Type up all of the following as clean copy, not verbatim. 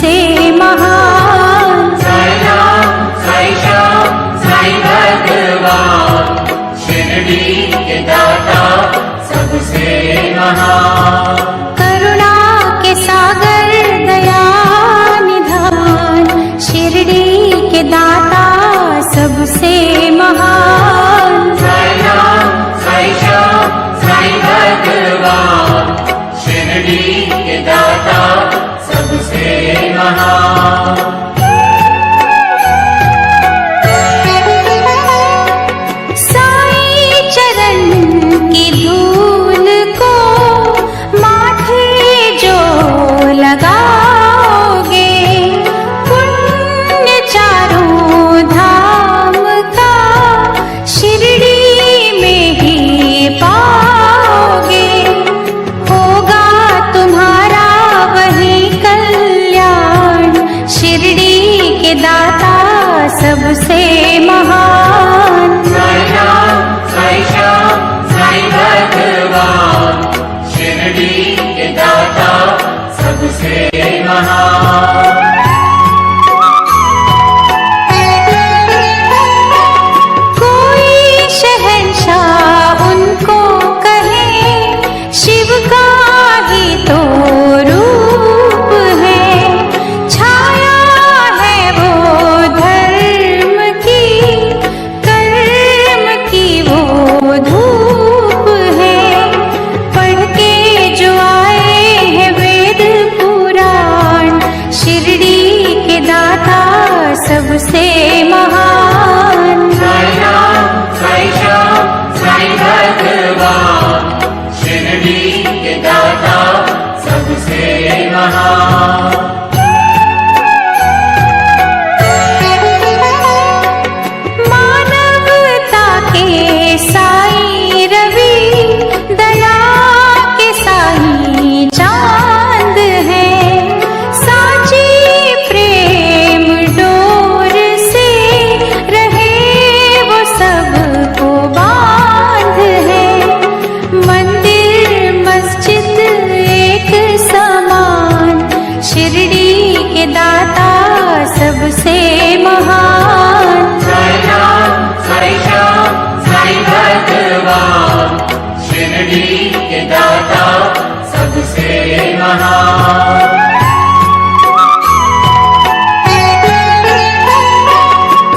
सबसे महान। साई राम साई श्याम साई भगवान, शिरडी के दाता सबसे महान। करुणा के सागर दया निधान, शिरडी के दाता सबसे महान। साई राम साई श्याम साई भगवान, शिरडी के दाता सबसे महान। साई चरण की धूल को माथे जो लगाओगे, पुण्य चारों धाम का शिरडी में ही पाओगे। होगा तुम्हारा वही कल्याण, शिरडी के दाता सबसे महान। साई राम साई श्याम साई भगवान, शिरडी के दाता सबसे महान। कोई शहंशाह उनको कहे, शिव का ही तो रूप है। छाया है वो धर्म की, कर्म की वो धूप है। पढ़ के जो आए हैं वेद पुराण, शिरडी के दाता सबसे महान। साई राम साई श्याम साई भगवान, शिरडी के दाता सबसे महान। मानवता के साई रवि, दया के साई चांद है। साची प्रेम डोर से रहे वो सबको बांध है। मंदिर मस्जिद एक समान, शिरडी के दाता सबसे महान। साई राम साई श्याम साई भगवान, शिरडी के दाता सबसे महान।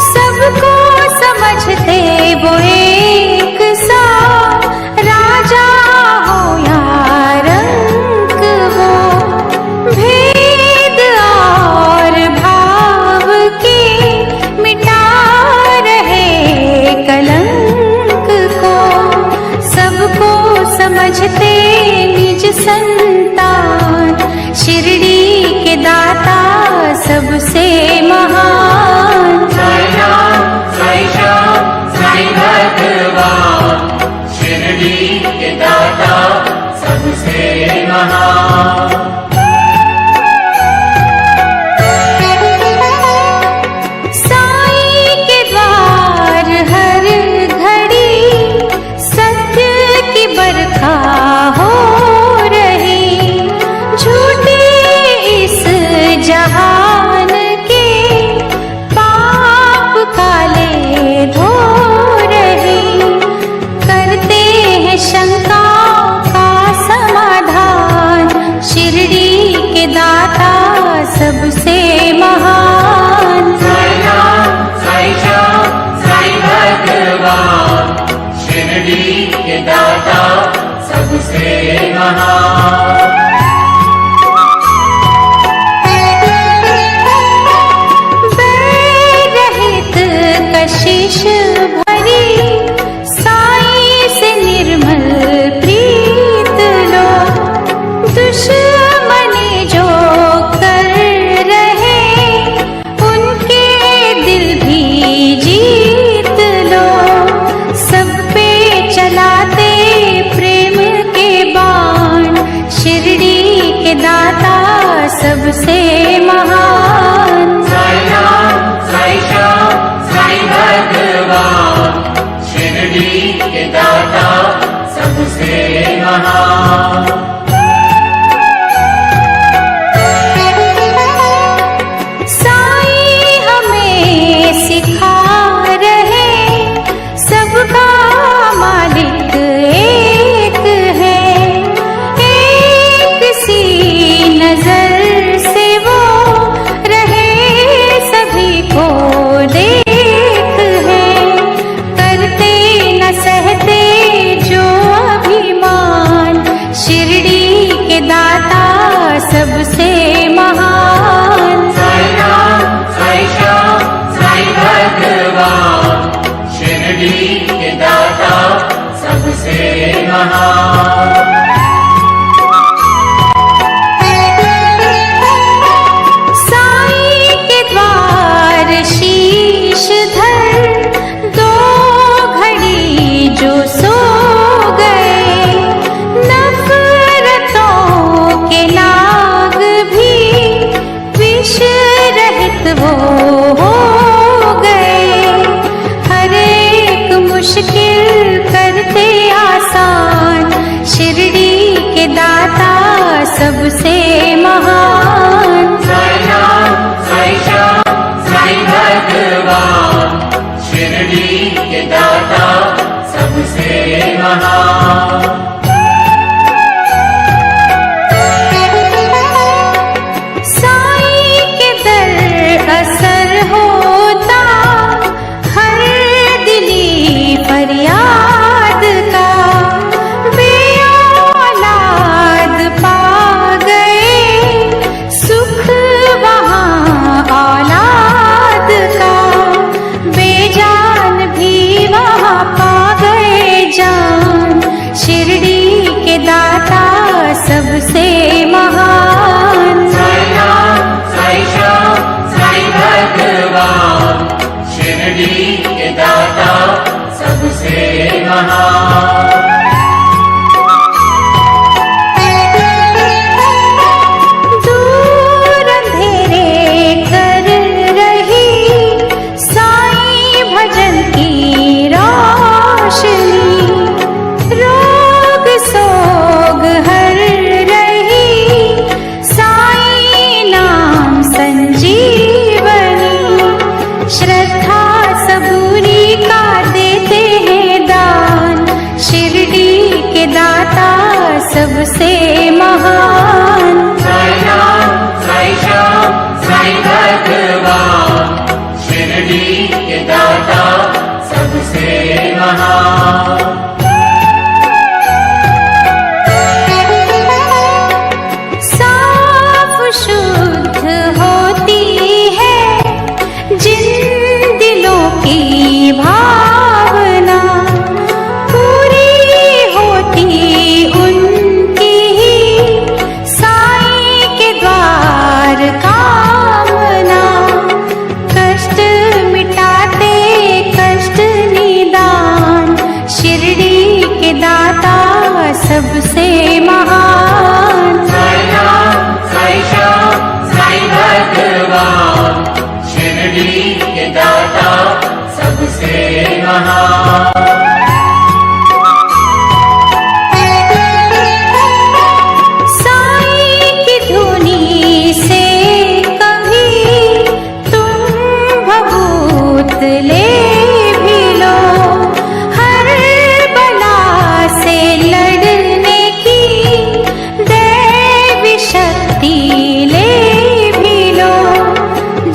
सबको समझते वो एक सा, राजा हो या रंक वो। भेद और भाव के मिटा रहे कलंक को। सबको समझते निज संतान, शिरडी के दाता सबसे महान। साई राम साई श्याम साई भगवान, शिरडी के दाता सबसे महान। साई के द्वार हर घड़ी सत्य की बरखा हो रही। झूठे इस जहान के पाप काले धो रहे। करते हैं शंका का समाधान, शिरडी के दाता सबसे महान। साई राम साई श्याम साई भगवान, शिरडी के दाता सबसे महान। बैर रहित कशिश भरी, साई से निर्मल प्रीत लो। दुश्मनी जो कर रहे, उनके दिल भी जीत लो। सब पे चलाते प्रेम के बाण, शिरडी के दाता सबसे महान। साई राम साई श्याम साई भगवान, शिरडी के दाता सबसे महान। साई की धुनी से कभी तुम भभूत ले भी लो, हर बला से लड़ने की दैवी शक्ति ले भी लो।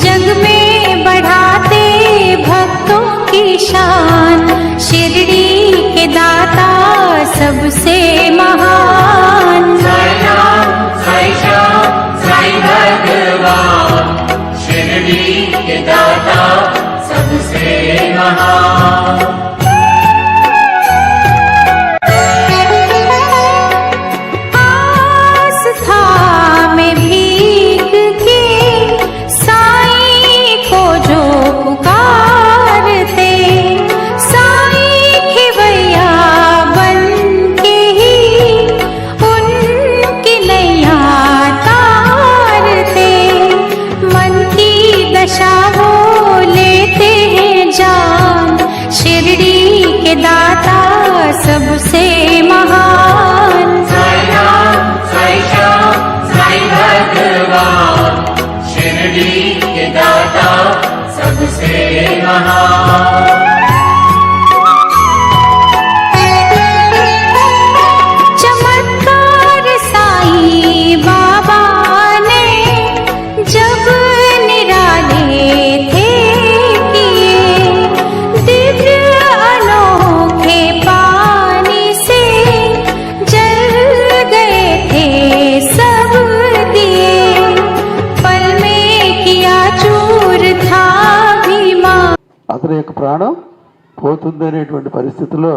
जग में बढ़ाते भक्तों की शान, शिरडी के दाता सबसे महान। साई राम साई श्याम साई भगवान, शिरडी के दाता सबसे महान। आस्था में भीग के साईं को जो पुकारते, साईं खिवैया बन के ही उनकी नैया तारते। मन की दशा वो लेते हैं जान, शिरडी के दाता सबसे महान। साई राम साई श्याम साई भगवान, शिरडी के दाता सबसे महान। चमत्कार साईं बाबा ने जब निराले थे किए, दिव्य अनोखे पानी से जल गए थे सब दिए। पल में किया चूर था भीमा। అతని యొక్క ప్రాణం పోతుందనేటువంటి పరిస్థితిలో